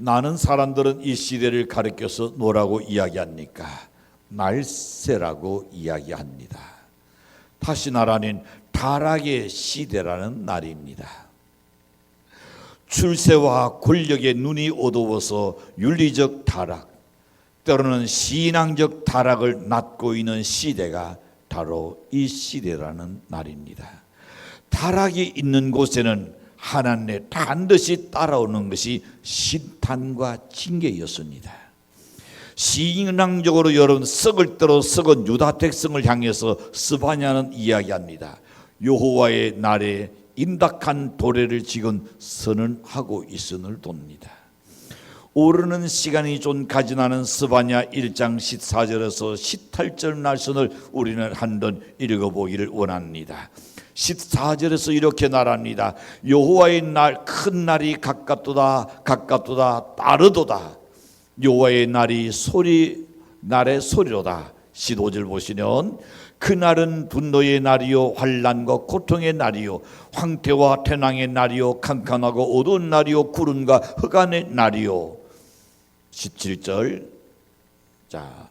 나는 사람들은 이 시대를 가리켜서 뭐라고 이야기합니까? 말세라고 이야기합니다. 다시 말하면 타락의 시대라는 날입니다. 출세와 권력의 눈이 어두워서 윤리적 타락, 때로는 신앙적 타락을 낳고 있는 시대가 바로 이 시대라는 날입니다. 타락이 있는 곳에는 하나님의 반드시 따라오는 것이 심판과 징계였습니다. 신앙적으로 여러분 썩을 대로 썩은 유다 백성을 향해서 스바냐는 이야기합니다. 여호와의 날에 임박한 도래를 지금 선언하고 있음을 돕니다. 오르는 시간이 좀 가지나는 스바냐 1장 14절에서 18절 말씀을 우리는 한번 읽어보기를 원합니다. 14절에서 이렇게 말합니다. 여호와의 날 큰 날이 가깝도다 가깝도다 빠르도다. 여호와의 날이 날의 소리로다. 15절 보시면 그날은 분노의 날이요 환난과 고통의 날이요 황폐와 태낭의 날이요 캄캄하고 어두운 날이요 구름과 흑암의 날이요. 17절 자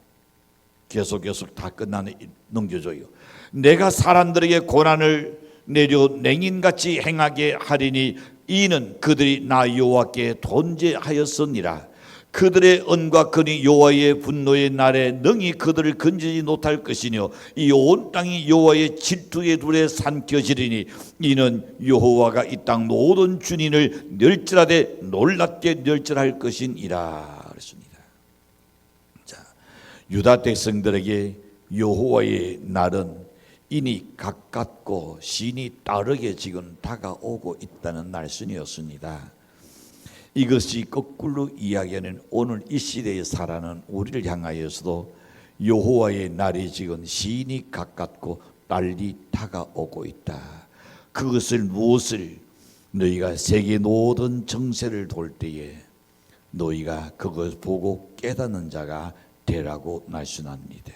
계속 다 끝나는 넘겨줘요. 내가 사람들에게 고난을 내려 맹인같이 행하게 하리니 이는 그들이 나 여호와께 돈죄하였으니라. 그들의 언과 근이 여호와의 분노의 날에 능히 그들을 건지지 못할 것이며 이 온 땅이 여호와의 질투의 둘에 삼켜지리니 이는 여호와가 이 땅 모든 주민을 멸절하되 놀랍게 멸절할 것이니라 그랬습니다. 자, 유다 백성들에게 여호와의 날은 이니 가깝고 신이 따르게 지금 다가오고 있다는 말씀이었습니다. 이것이 거꾸로 이야기하는 오늘 이 시대에 살아가는 우리를 향하여서도 여호와의 날이 지금 시인이 가깝고 빨리 다가오고 있다. 그것을 무엇을 너희가 세계 모든 정세를 돌 때에 너희가 그것을 보고 깨닫는 자가 되라고 말씀합니다.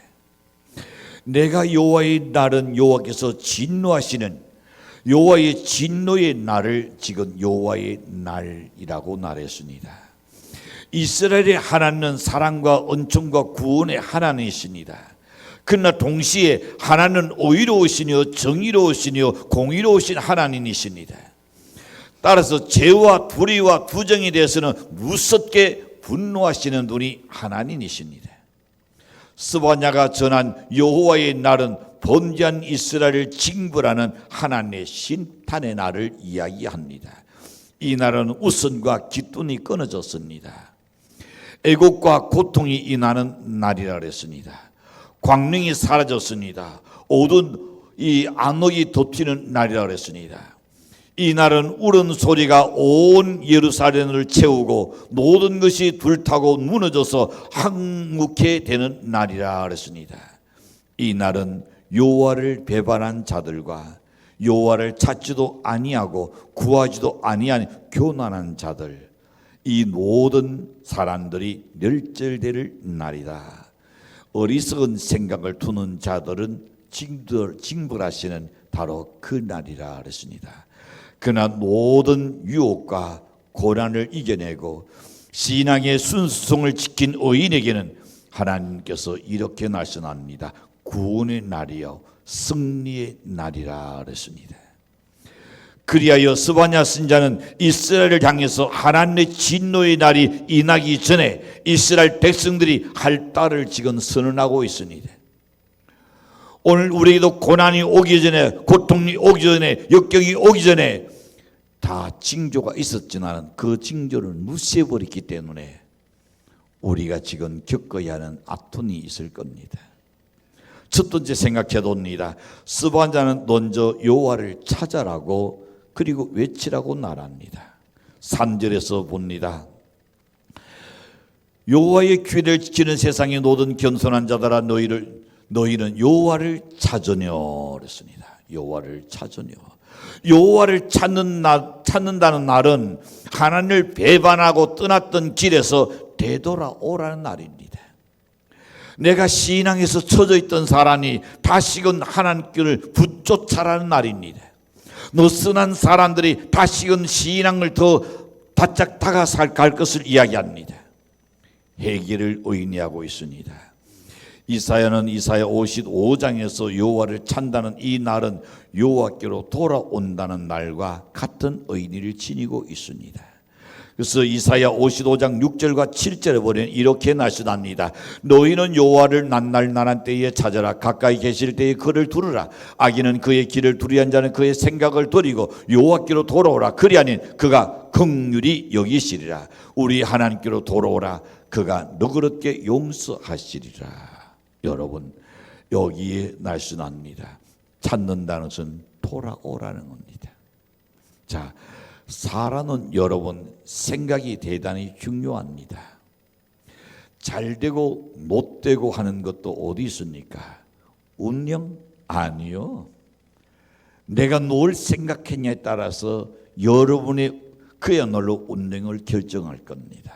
내가 여호와의 날은 여호와께서 진노하시는 여호와의 진노의 날을 지금 여호와의 날이라고 말했습니다. 이스라엘의 하나님은 사랑과 은총과 구원의 하나님이십니다. 그러나 동시에 하나님은 의로우시며 정의로우시며 공의로우신 하나님이십니다. 따라서 죄와 불의와 부정에 대해서는 무섭게 분노하시는 분이 하나님이십니다. 스바냐가 전한 여호와의 날은 범죄한 이스라엘을 징벌하는 하나님의 심판의 날을 이야기합니다. 이 날은 웃음과 기쁨이 끊어졌습니다. 애곡과 고통이 임하는 날이라 그랬습니다. 광명이 사라졌습니다. 어두운 이 안옥이 덮이는 날이라 그랬습니다. 이 날은 울음 소리가 온 예루살렘을 채우고 모든 것이 불타고 무너져서 황무케 되는 날이라 그랬습니다. 이 날은 여호와를 배반한 자들과 여호와를 찾지도 아니하고 구하지도 아니한 교만한 자들, 이 모든 사람들이 멸절될 날이다. 어리석은 생각을 두는 자들은 징벌하시는 바로 그 날이라 그랬습니다. 그러나 모든 유혹과 고난을 이겨내고 신앙의 순수성을 지킨 의인에게는 하나님께서 이렇게 말씀합니다. 구원의 날이요 승리의 날이라 그랬습니다. 그리하여 스바냐 선지자는 이스라엘을 향해서 하나님의 진노의 날이 임하기 전에 이스라엘 백성들이 할 딸을 지금 선언하고 있습니다. 오늘 우리에게도 고난이 오기 전에, 고통이 오기 전에, 역경이 오기 전에 다 징조가 있었지만 그 징조를 무시해버렸기 때문에 우리가 지금 겪어야 하는 아픔이 있을 겁니다. 첫 번째 생각해 봅니다. 스바냐는 먼저 여호와를 찾아라고 그리고 외치라고 말합니다. 3절에서 봅니다. 여호와의 규례를 지키는 세상의 모든 겸손한 자들아 너희는 여호와를 찾으뇨 그랬습니다. 여호와를 찾으뇨. 여호와를 찾는다는 날은 하나님을 배반하고 떠났던 길에서 되돌아오라는 날입니다. 내가 신앙에서 처져 있던 사람이 다시금 하나님께를 붙쫓아라는 날입니다. 느슨한 사람들이 다시금 신앙을 더 바짝 다가갈 것을 이야기합니다. 회개를 의미하고 있습니다. 이사야는 이사야 55장에서 여호와를 찬다는 이 날은 여호와께로 돌아온다는 날과 같은 의미를 지니고 있습니다. 그래서 이사야 55장 6절과 7절에 보면 이렇게 말씀합니다. 너희는 여호와를 낱날 때에 찾아라. 가까이 계실 때에 그를 두르라. 악인은 그의 길을 두리한 자는 그의 생각을 버리고 여호와께로 돌아오라. 그리하니 그가 긍휼히 여기시리라. 우리 하나님께로 돌아오라. 그가 너그럽게 용서하시리라. 여러분, 여기에 말씀합니다. 찾는다는 것은 돌아오라는 겁니다. 자, 사람은 여러분 생각이 대단히 중요합니다. 잘 되고 못 되고 하는 것도 어디 있습니까? 운명? 아니요. 내가 뭘 생각했냐에 따라서 여러분의 그야말로 운명을 결정할 겁니다.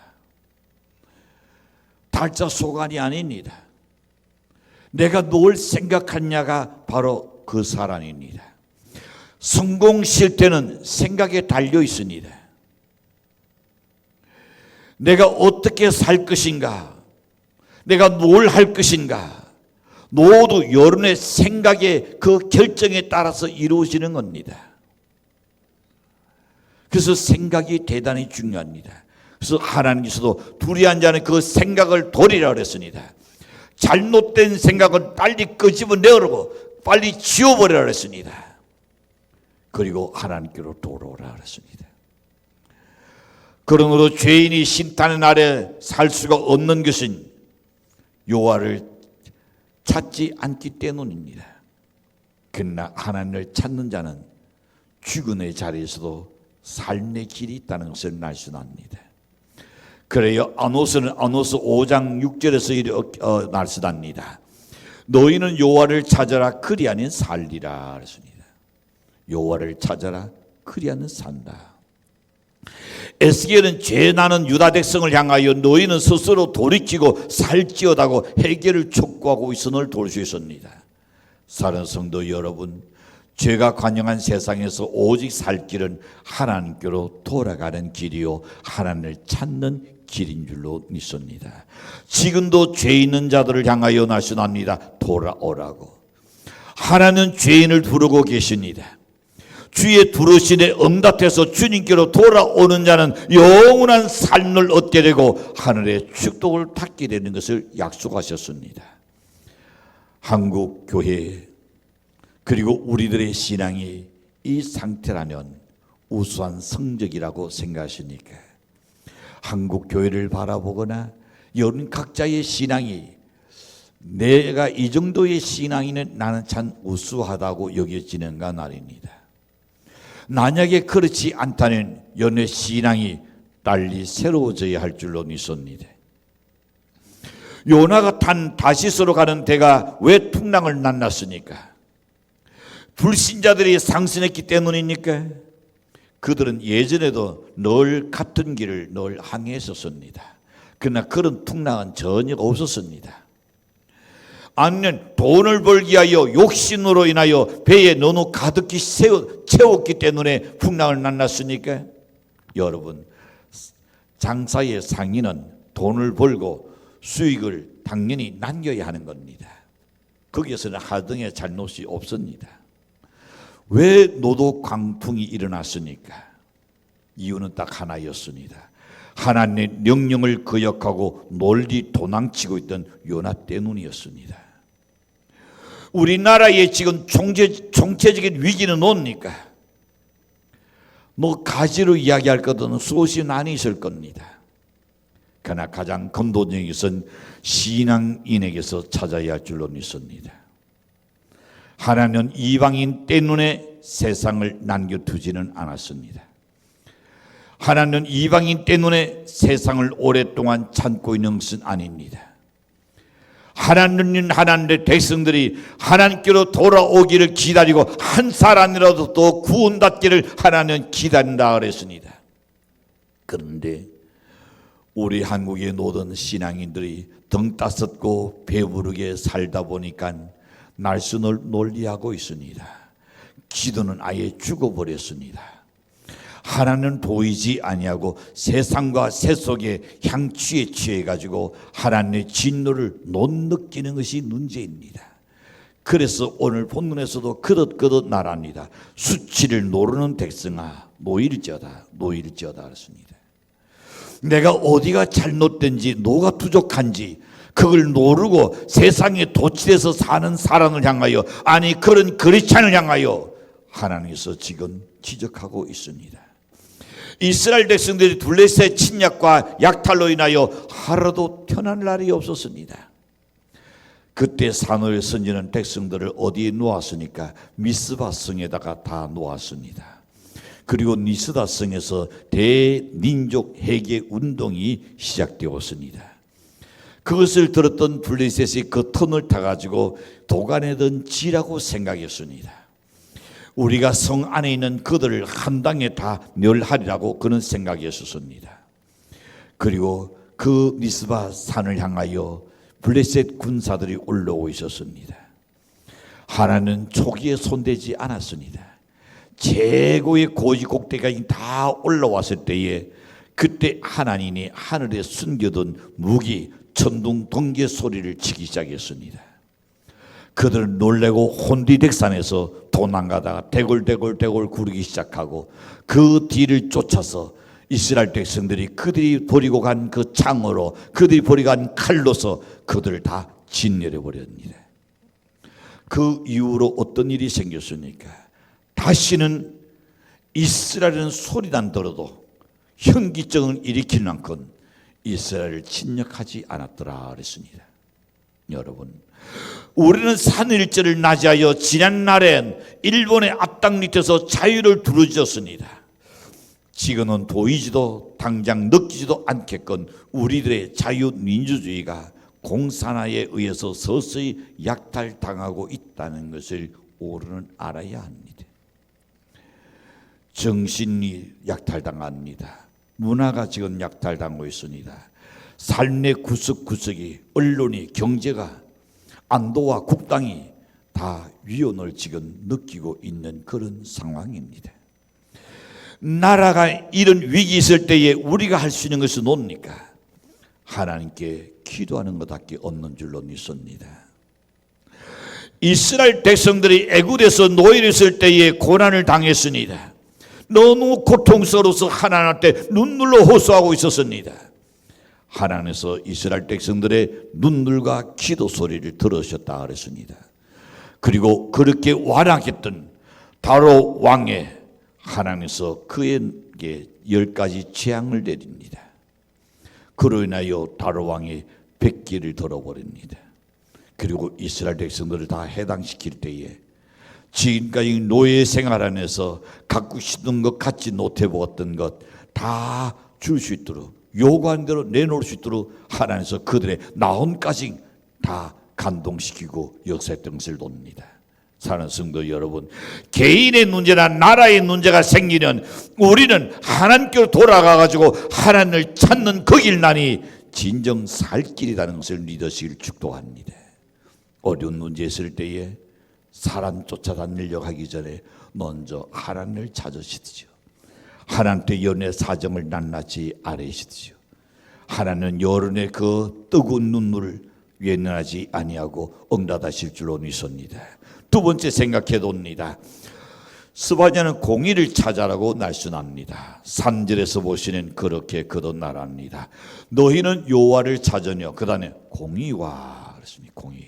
달자 소관이 아닙니다. 내가 뭘 생각하냐가 바로 그 사람입니다. 성공 실패는 생각에 달려 있습니다. 내가 어떻게 살 것인가, 내가 뭘 할 것인가, 모두 여러분의 생각의 그 결정에 따라서 이루어지는 겁니다. 그래서 생각이 대단히 중요합니다. 그래서 하나님께서도 두려운 자는 그 생각을 버리라 그랬습니다. 잘못된 생각은 빨리 끄집어내고 빨리 지워버리라 그랬습니다. 그리고 하나님께로 돌아오라 그랬습니다. 그러므로 죄인이 심탄의 날에 살 수가 없는 것은 여호와를 찾지 않기 때문입니다. 그러나 하나님을 찾는 자는 죽음의 자리에서도 삶의 길이 있다는 것을 말씀합니다. 그래요. 아모스는 아모스 5장 6절에서 이렇게 말씀합니다. 너희는 여호와를 찾아라 그리하면 살리라 그랬습니다. 여호와를 찾아라 그리하면 산다. 에스겔은 죄 나는 유다 백성을 향하여 너희는 스스로 돌이키고 살찌어다고 회개를 촉구하고 있음을 볼 수 있습니다. 사랑하는 성도 여러분, 죄가 관영한 세상에서 오직 살 길은 하나님께로 돌아가는 길이요 하나님을 찾는 길인 줄로 믿습니다. 지금도 죄 있는 자들을 향하여 말씀합니다. 돌아오라고. 하나님은 죄인을 부르고 계십니다. 주의 부르심에 응답해서 주님께로 돌아오는 자는 영원한 삶을 얻게 되고 하늘의 축복을 받게 되는 것을 약속하셨습니다. 한국 교회 그리고 우리들의 신앙이 이 상태라면 우수한 성적이라고 생각하십니까? 한국 교회를 바라보거나 여러분 각자의 신앙이 내가 이 정도의 신앙이면 나는 참 우수하다고 여겨지는가 말입니다. 만약에 그렇지 않다면 연의 신앙이 달리 새로워져야 할 줄로 믿습니다. 요나가 탄 다시스로 가는 대가 왜 풍랑을 만났습니까? 불신자들이 상승했기 때문입니까? 그들은 예전에도 늘 같은 길을 늘 항해했었습니다. 그러나 그런 풍랑은 전혀 없었습니다. 아니면 돈을 벌기 위하여 욕심으로 인하여 배에 너무 가득히 채웠기 때문에 풍랑을 만났으니까 여러분 장사의 상인은 돈을 벌고 수익을 당연히 남겨야 하는 겁니다. 거기에서는 하등의 잘못이 없습니다. 왜 노도 광풍이 일어났습니까? 이유는 딱 하나였습니다. 하나님의 명령을 거역하고 널리 도망치고 있던 요나 때문이었습니다. 우리나라에 지금 총체적인 위기는 뭡니까? 뭐 가지로 이야기할 것은 수없이 많이 있을 겁니다. 그러나 가장 근본적인 것은 신앙인에게서 찾아야 할 줄로 믿습니다. 하나님은 이방인 때문에 세상을 남겨두지는 않았습니다. 하나님은 이방인 때문에 세상을 오랫동안 참고 있는 것은 아닙니다. 하나님은 하나님의 백성들이 하나님께로 돌아오기를 기다리고 한 사람이라도 또 구원받기를 하나님은 기다린다 그랬습니다. 그런데 우리 한국의 모든 신앙인들이 등 따숩고 배부르게 살다 보니까 날씬을 논리하고 있습니다. 기도는 아예 죽어버렸습니다. 하나는 보이지 아니하고 세상과 세속의 향취에 취해 가지고 하나님의 진노를 못 느끼는 것이 문제입니다. 그래서 오늘 본문에서도 그릇그릇 말합니다. 수치를 노르는 백성아 노일지어다 그랬습니다. 내가 어디가 잘못된지 뭐가 부족한지 그걸 모르고 세상에 도취돼서 사는 사람을 향하여, 아니 그런 그리스도인을 향하여 하나님께서 지금 지적하고 있습니다. 이스라엘 백성들이 블레셋 침략과 약탈로 인하여 하루도 편한 날이 없었습니다. 그때 사무엘 선지는 백성들을 어디에 놓았으니까 미스바 성에다가 다 놓았습니다. 그리고 미스바 성에서 대민족 회개 운동이 시작되었습니다. 그것을 들었던 블레셋이 그 턴을 타가지고 도가내던 지라고 생각했습니다. 우리가 성 안에 있는 그들을 한 방에 다 멸하리라고 그는 생각했었습니다. 그리고 그 미스바 산을 향하여 블레셋 군사들이 올라오고 있었습니다. 하나는 초기에 손대지 않았습니다. 최고의 고지 꼭대기가 다 올라왔을 때에 그때 하나님이 하늘에 숨겨둔 무기 천둥 번개 소리를 치기 시작했습니다. 그들은 놀래고 혼디덱산에서 도망가다가 대골대골 구르기 시작하고 그 뒤를 쫓아서 이스라엘 백성들이 그들이 버리고 간 그 창으로, 그들이 버리고 간 칼로서 그들을 다 진멸해 버렸습니다. 그 이후로 어떤 일이 생겼습니까? 다시는 이스라엘은 소리만 들어도 현기증을 일으킬 만큼 이스라엘을 침략하지 않았더라 그랬습니다. 여러분, 우리는 산일절을 맞이하여 지난날엔 일본의 압당 밑에서 자유를 두루졌습니다. 지금은 보이지도 당장 느끼지도 않겠건 우리들의 자유민주주의가 공산화에 의해서 서서히 약탈당하고 있다는 것을 우리는 알아야 합니다. 정신이 약탈당합니다. 문화가 지금 약탈당하고 있습니다. 삶의 구석구석이, 언론이, 경제가, 안도와 국당이 다 위험을 지금 느끼고 있는 그런 상황입니다. 나라가 이런 위기 있을 때에 우리가 할 수 있는 것은 뭡니까? 하나님께 기도하는 것밖에 없는 줄로 믿습니다. 이스라엘 백성들이 애굽에서 노예했을 때에 고난을 당했습니다. 너무 고통스러워서 하나님한테 눈물로 호소하고 있었습니다. 하나님께서 이스라엘 백성들의 눈물과 기도 소리를 들으셨다 그랬습니다. 그리고 그렇게 완악했던 다로 왕의 하나님께서 그에게 10가지 재앙을 내립니다. 그로 인하여 다로 왕이 백기를 들어버립니다. 그리고 이스라엘 백성들을 다 해당시킬 때에 지금까지 노예 생활 안에서 갖고 싶은 것 갖지 못해 보았던 것 다 줄 수 있도록, 요구한 대로 내놓을 수 있도록 하나님께서 그들의 나온까지 다 감동시키고 역사했던 것을 봅니다. 사랑하는 성도 여러분, 개인의 문제나 나라의 문제가 생기면 우리는 하나님께로 돌아가가지고 하나님을 찾는 그 길만이 진정 살 길이라는 것을 믿으시길 축도합니다. 어려운 문제 있을 때에 사람 쫓아다니려고 하기 전에 먼저 하나님을 찾으시지요. 하나님께 여러분의 사정을 낱낱이 아뢰시지요. 하나님은 여러분의 그 뜨거운 눈물을 외면하지 아니하고 응답하실 줄로 믿습니다. 두 번째 생각해 봅니다. 스바냐는 공의를 찾아라고 날씬합니다. 3절에서 보시는 그렇게 거듭나랍니다. 너희는 여호와를 찾으며 그 다음에 공의와 그랬습니다. 공의.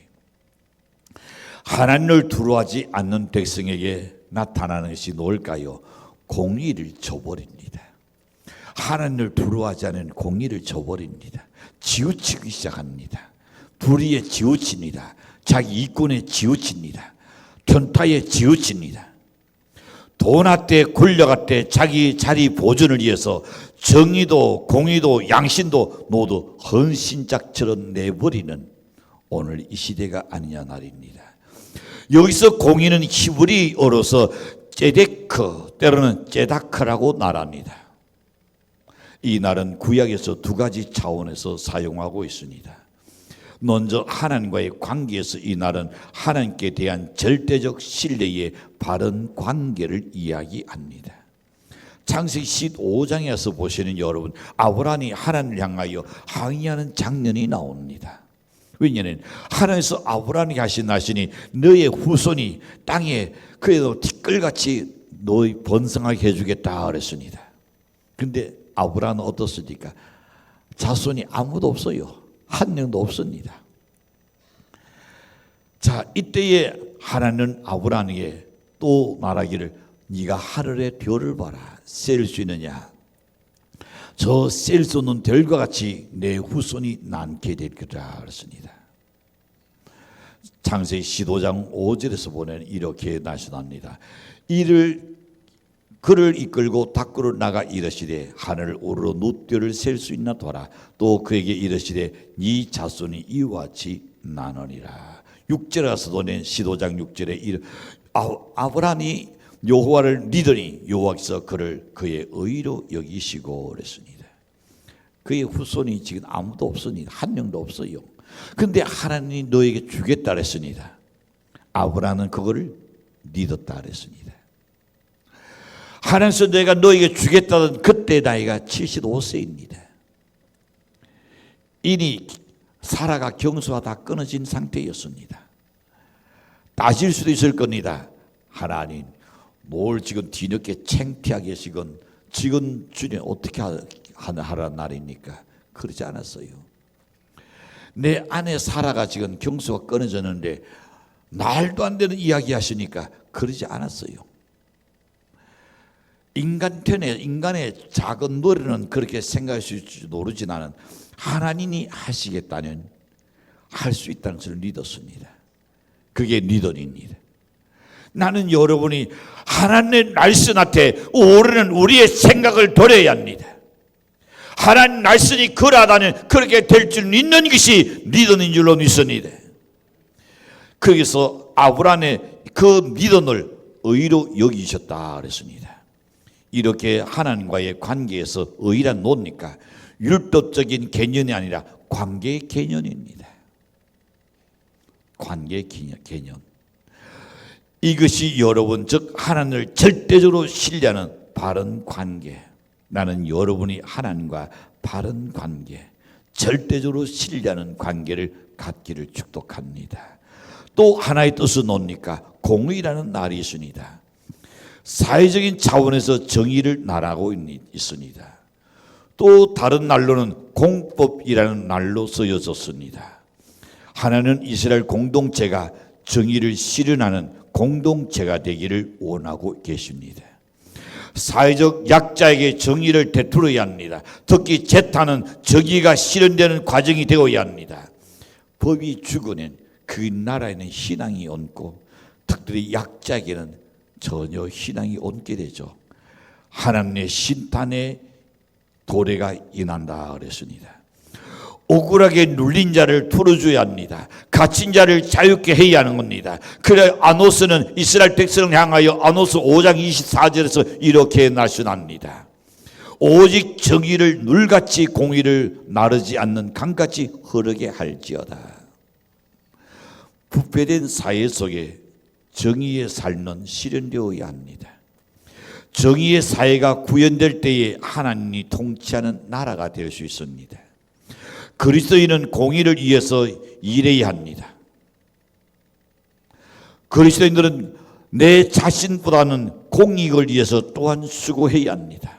하나님을 두려워하지 않는 백성에게 나타나는 것이 뭘까요? 공의를 저버립니다. 하나님을 두려워하지 않는 공의를 저버립니다. 지우치기 시작합니다. 불의에 지우칩니다. 자기 이권에 지우칩니다. 편타에 지우칩니다. 돈한테 굴려갈 자기 자리 보존을 위해서 정의도 공의도 양심도 모두 헌신짝처럼 내버리는 오늘 이 시대가 아니냐 말입니다. 여기서 공의는 히브리어로서 제데크 때로는 제다크라고 말합니다. 이 말은 구약에서 두 가지 차원에서 사용하고 있습니다. 먼저 하나님과의 관계에서 이 날은 하나님께 대한 절대적 신뢰의 바른 관계를 이야기합니다. 창세기 15장에서 보시는 여러분, 아브라함이 하나님을 향하여 항의하는 장면이 나옵니다. 왜냐하면 하나님께서 아브라함에게 하신 말씀이 너의 후손이 땅에 그래도 티끌같이 너희 번성하게 해주겠다 그랬습니다. 그런데 아브라함은 어떻습니까? 자손이 아무도 없어요. 한 명도 없습니다. 자, 이때에 하나님은 아브라함에게 또 말하기를 네가 하늘의 별을 봐라. 셀 수 있느냐? 저 셀 수 없는 별과 같이 내 후손이 낳게 될 거다 그랬습니다. 창세기 15장 5절에서 보면 이렇게 나타납니다. 그를 이끌고 밖으로 나가 이르시되 하늘을 오르러 놋별을 셀 수 있나 보라. 또 그에게 이르시되 네 자손이 이와 같이 나누리라. 6절에 가서도 15장 6절에 아브라함이 여호와를 믿으니 여호와께서 그를 그의 의로 여기시고 그랬습니다. 그의 후손이 지금 아무도 없으니 한 명도 없어요. 그런데 하나님이 너에게 주겠다 그랬습니다. 아브라함은 그거를 믿었다 그랬습니다. 하나님께서 내가 너에게 주겠다던 그때 나이가 75세입니다. 이니 사라가 경수와 다 끊어진 상태였습니다. 따질 수도 있을 겁니다. 하나님, 뭘 지금 뒤늦게 창피하게 지금 주님 어떻게 하라는 날입니까? 그러지 않았어요. 내 아내 사라가 지금 경수가 끊어졌는데 말도 안 되는 이야기 하시니까 그러지 않았어요. 인간의 작은 노래는 그렇게 생각할 수 있을지 모르지만 하나님이 하시겠다면 할 수 있다는 것을 믿었습니다. 그게 리더입니다. 나는 여러분이 하나님의 말씀 앞에 오르는 우리의 생각을 돌려야 합니다. 하나님 말씀이 그러하다면 그렇게 될 줄 믿는 것이 리더인 줄로 믿습니다. 거기서 아브라함의 그 믿음을 의로 여기셨다 그랬습니다. 이렇게 하나님과의 관계에서 의란 뭡니까? 율법적인 개념이 아니라 관계의 개념입니다. 관계의 개념. 이것이 여러분 즉 하나님을 절대적으로 신뢰하는 바른 관계. 나는 여러분이 하나님과 바른 관계, 절대적으로 신뢰하는 관계를 갖기를 축복합니다. 또 하나의 뜻은 뭡니까? 공의라는 날이 있습니다. 사회적인 차원에서 정의를 말하고 있습니다. 또 다른 날로는 공법이라는 날로 쓰여졌습니다. 하나는 이스라엘 공동체가 정의를 실현하는 공동체가 되기를 원하고 계십니다. 사회적 약자에게 정의를 되풀어야 합니다. 특히 재탄은 정의가 실현되는 과정이 되어야 합니다. 법이 죽으면 그 나라에는 희망이 얹고 특별히 약자에게는 전혀 희망이 얹게 되죠. 하나님의 심판의 도래가 일어난다 그랬습니다. 억울하게 눌린 자를 풀어줘야 합니다. 갇힌 자를 자유케 해야 하는 겁니다. 그래 아모스는 이스라엘 백성을 향하여 아모스 5장 24절에서 이렇게 말씀합니다. 오직 정의를 물같이 공의를 나르지 않는 강같이 흐르게 할지어다. 부패된 사회 속에 정의의 삶은 실현되어야 합니다. 정의의 사회가 구현될 때에 하나님이 통치하는 나라가 될 수 있습니다. 그리스도인은 공의를 위해서 일해야 합니다. 그리스도인들은 내 자신보다는 공익을 위해서 또한 수고해야 합니다.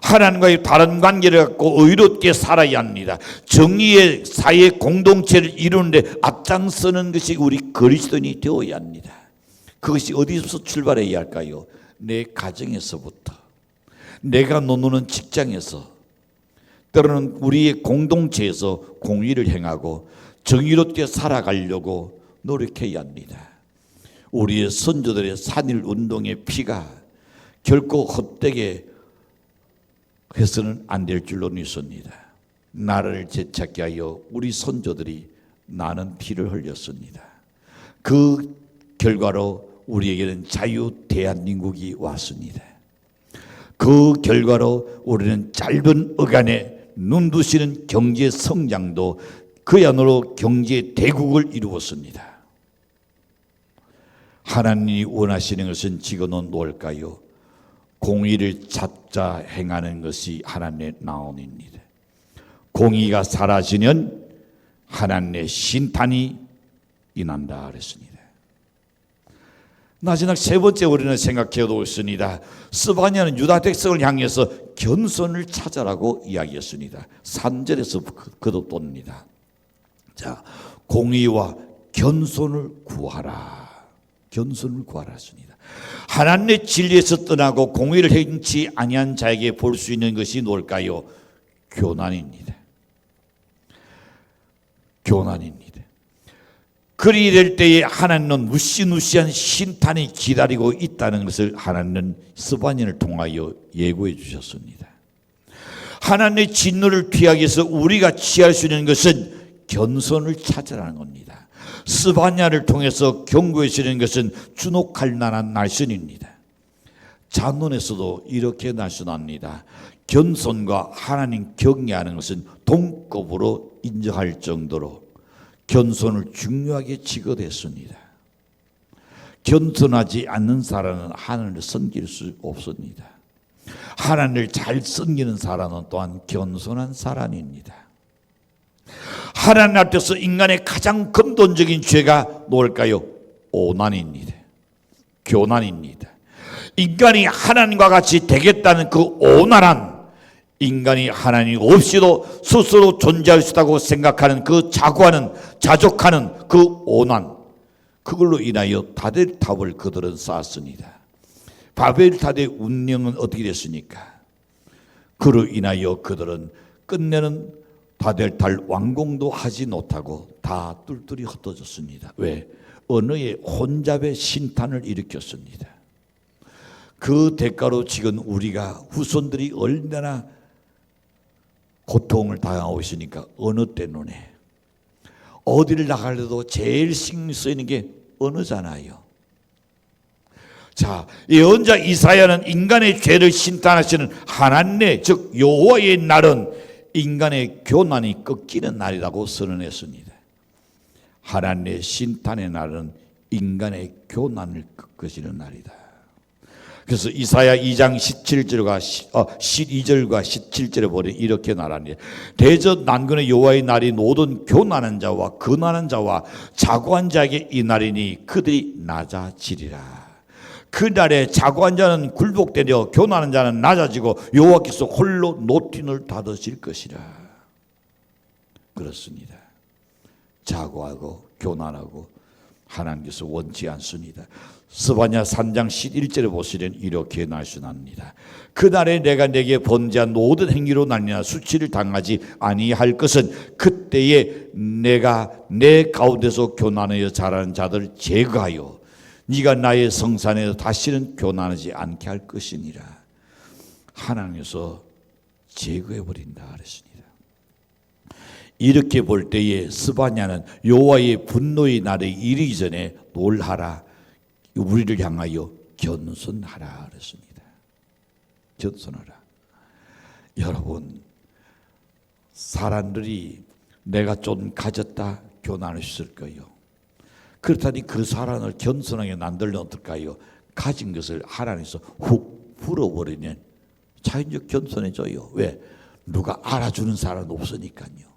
하나님과의 다른 관계를 갖고 의롭게 살아야 합니다. 정의의 사회 공동체를 이루는데 앞장서는 것이 우리 그리스도인이 되어야 합니다. 그것이 어디서 출발해야 할까요? 내 가정에서부터, 내가 노는 직장에서, 때로는 우리의 공동체에서 공의를 행하고 정의롭게 살아가려고 노력해야 합니다. 우리의 선조들의 산일 운동의 피가 결코 헛되게 해서는 안 될 줄로 믿습니다. 나라를 되찾게 하여 우리 선조들이 많은 피를 흘렸습니다. 그 결과로 우리에게는 자유 대한민국이 왔습니다. 그 결과로 우리는 짧은 어간에 눈부시는 경제 성장도 그야말로 경제 대국을 이루었습니다. 하나님이 원하시는 것은 지금은 뭘까요? 공의를 찾자 행하는 것이 하나님의 나온입니다. 공의가 사라지면 하나님의 신탄이 임한다 그랬습니다. 마지막 세 번째 우리는 생각해 보겠습니다. 스바냐는 유다 백성을 향해서 겸손을 찾아라고 이야기했습니다. 3절에서 거듭됩니다. 자, 공의와 겸손을 구하라. 겸손을 구하라 했습니다. 하나님의 진리에서 떠나고 공의를 행치 아니한 자에게 볼 수 있는 것이 뭘까요? 교난입니다. 교난입니다. 그리 될 때에 하나님은 무시무시한 심탄이 기다리고 있다는 것을 하나님은 스바냐를 통하여 예고해 주셨습니다. 하나님의 진노를 피하기 위해서 우리가 취할 수 있는 것은 겸손을 찾으라는 겁니다. 스바냐를 통해서 경고해 주는 것은 주목할 만한 날선입니다. 잠언에서도 이렇게 날선합니다. 겸손과 하나님 경외하는 것은 동급으로 인정할 정도로 겸손을 중요하게 지거됐습니다. 겸손하지 않는 사람은 하나님을 섬길 수 없습니다. 하나님을 잘 섬기는 사람은 또한 겸손한 사람입니다. 하나님 앞에서 인간의 가장 근본적인 죄가 뭘까요? 오난입니다. 교난입니다. 인간이 하나님과 같이 되겠다는 그 오난한, 인간이 하나님 없이도 스스로 존재할 수 있다고 생각하는 그 자고하는, 자족하는 그 오난, 그걸로 인하여 바벨탑을 그들은 쌓았습니다. 바벨탑의 운명은 어떻게 됐습니까? 그로 인하여 그들은 끝내는 바벨탑 완공도 하지 못하고 다 뚫뚫이 흩어졌습니다. 왜? 언어의 혼잡의 신탄을 일으켰습니다. 그 대가로 지금 우리가 후손들이 얼마나 고통을 당하고 있으니까 언어 때문에 어디를 나가려도 제일 신경 쓰이는 게 언어잖아요. 자, 예언자 이사야는 인간의 죄를 신탄하시는 하나님의 즉 여호와의 날은 인간의 교난이 꺾이는 날이라고 선언했습니다. 하나님의 신탄의 날은 인간의 교난을 꺾으시는 날이다. 그래서 이사야 2장 17절과 12절과 17절에 보니 이렇게 말합니다. 대저 난근의 여호와의 날이 모든 교난한 자와 근한한 자와 자고한 자에게 이 날이니 그들이 낮아지리라. 그 날에 자고한 자는 굴복되려 교난한 자는 낮아지고 여호와께서 홀로 노틴을 닫으실 것이라. 그렇습니다. 자고하고 교난하고 하나님께서 원치 않습니다. 스바냐 3장 11절에 보시면 이렇게 말씀합니다. 그날에 내가 내게 번제한 모든 행위로 날리나 수치를 당하지 아니할 것은 그때에 내가 내 가운데서 교난하여 자라는 자들을 제거하여 네가 나의 성산에서 다시는 교난하지 않게 할 것이니라. 하나님께서 제거해버린다 그랬습니다. 이렇게 볼 때에 스바냐는 여호와의 분노의 날에 이르기 전에 놀하라, 우리를 향하여 겸손하라 그랬습니다. 겸손하라. 여러분, 사람들이 내가 좀 가졌다 교난했을 거예요. 그렇다니 그 사람을 겸손하게 만들면 어떨까요? 가진 것을 하나님께서 훅 풀어버리면 자연적 겸손해져요. 왜? 누가 알아주는 사람 없으니까요.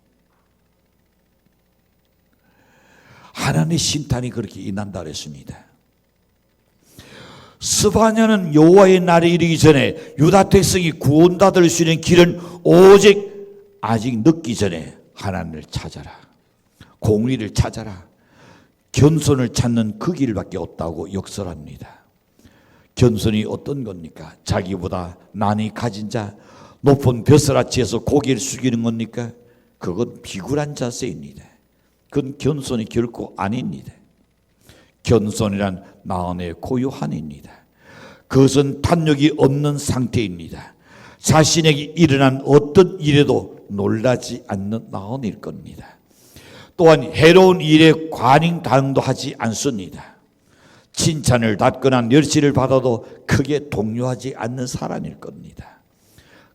하나님의 심탄이 그렇게 임한다 그랬습니다. 스바냐는 여호와의 날이 이르기 전에 유다 백성이 구원받을 수 있는 길은 오직 아직 늦기 전에 하나님을 찾아라, 공의를 찾아라, 겸손을 찾는 그 길밖에 없다고 역설합니다. 겸손이 어떤 겁니까? 자기보다 많이 가진 자, 높은 벼슬아치에서 고개를 숙이는 겁니까? 그건 비굴한 자세입니다. 그건 겸손이 결코 아닙니다. 겸손이란 마음의 고요함입니다. 그것은 탐욕이 없는 상태입니다. 자신에게 일어난 어떤 일에도 놀라지 않는 마음일 겁니다. 또한 해로운 일에 관행당도 하지 않습니다. 칭찬을 받거나 멸시를 받아도 크게 동요하지 않는 사람일 겁니다.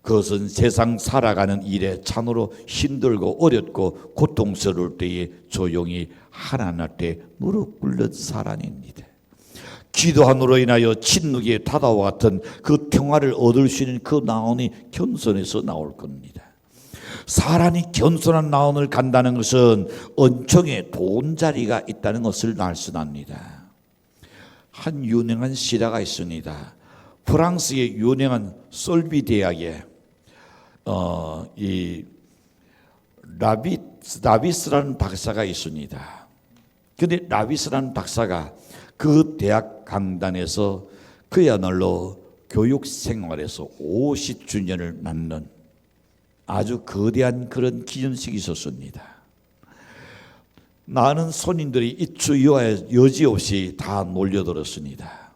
그것은 세상 살아가는 일에 참으로 힘들고 어렵고 고통스러울 때에 조용히 하나님 앞에 무릎 꿇는 사람입니다. 기도함으로 인하여 진흙의 바다와 같은 그 평화를 얻을 수 있는 그 나온이 겸손에서 나올 겁니다. 사람이 겸손한 나온을 간다는 것은 은총에 돈자리가 있다는 것을 말씀합니다. 한 유명한 시라가 있습니다. 프랑스의 유명한 솔비 대학에 이 라비스라는 박사가 있습니다. 그런데 라비스라는 박사가 그 대학 강단에서 그야말로 교육 생활에서 50주년을 맞는 아주 거대한 그런 기념식이 있었습니다. 많은 손님들이 이추 여지없이 다 몰려들었습니다.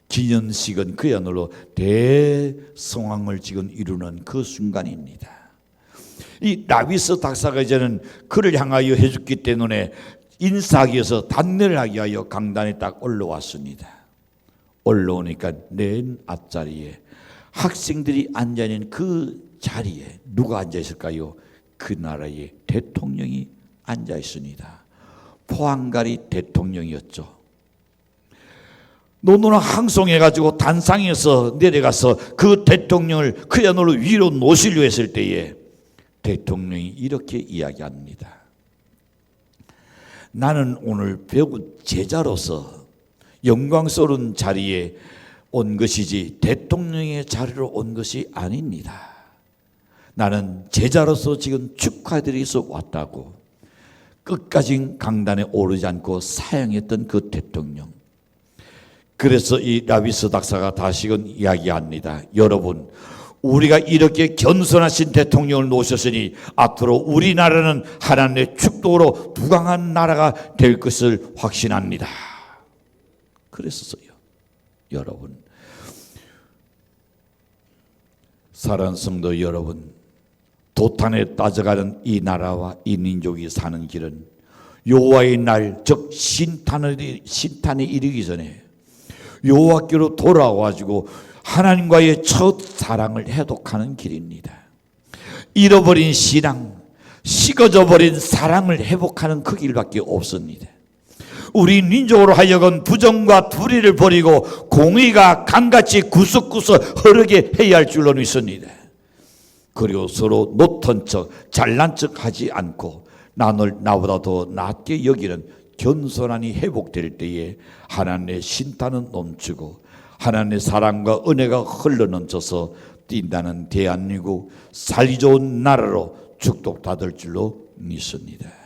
기념식은 그야말로 대성황을 지금 이루는 그 순간입니다. 이 라비스 박사가 이제는 그를 향하여 해줬기 때문에 인사하기 위해서 단례를 하기 위하여 강단에 딱 올라왔습니다. 올라오니까 맨 앞자리에 학생들이 앉아있는 그 자리에 누가 앉아 있을까요? 그 나라의 대통령이 앉아 있습니다. 포항가리 대통령이었죠. 노노나 항송해가지고 단상에서 내려가서 그 대통령을 그야말로 위로 놓으시려 했을 때에 대통령이 이렇게 이야기합니다. 나는 오늘 배운 제자로서 영광스러운 자리에 온 것이지 대통령의 자리로 온 것이 아닙니다. 나는 제자로서 지금 축하드리기 위해서 왔다고 끝까지 강단에 오르지 않고 사양했던 그 대통령. 그래서 이 라비스 박사가 다시금 이야기합니다. 여러분, 우리가 이렇게 겸손하신 대통령을 놓으셨으니 앞으로 우리나라는 하나님의 축복으로 부강한 나라가 될 것을 확신합니다. 그랬었어요. 여러분, 사랑하는 성도 여러분, 도탄에 따져가는 이 나라와 이 민족이 사는 길은 여호와의 날, 즉 신탄에 이르기 전에 여호와께로 돌아와가지고 하나님과의 첫 사랑을 회복하는 길입니다. 잃어버린 신앙, 식어져 버린 사랑을 회복하는 그 길밖에 없습니다. 우리 민족으로 하여금 부정과 불의를 버리고 공의가 강같이 구석구석 흐르게 해야 할 줄로 믿습니다. 그리고 서로 놓던 척 잘난 척 하지 않고 나를 나보다 더 낫게 여기는 겸손함이 회복될 때에 하나님의 신탄은 넘치고 하나님의 사랑과 은혜가 흘러넘쳐서 뛴다는 대한민국 살기 좋은 나라로 축복받을 줄로 믿습니다.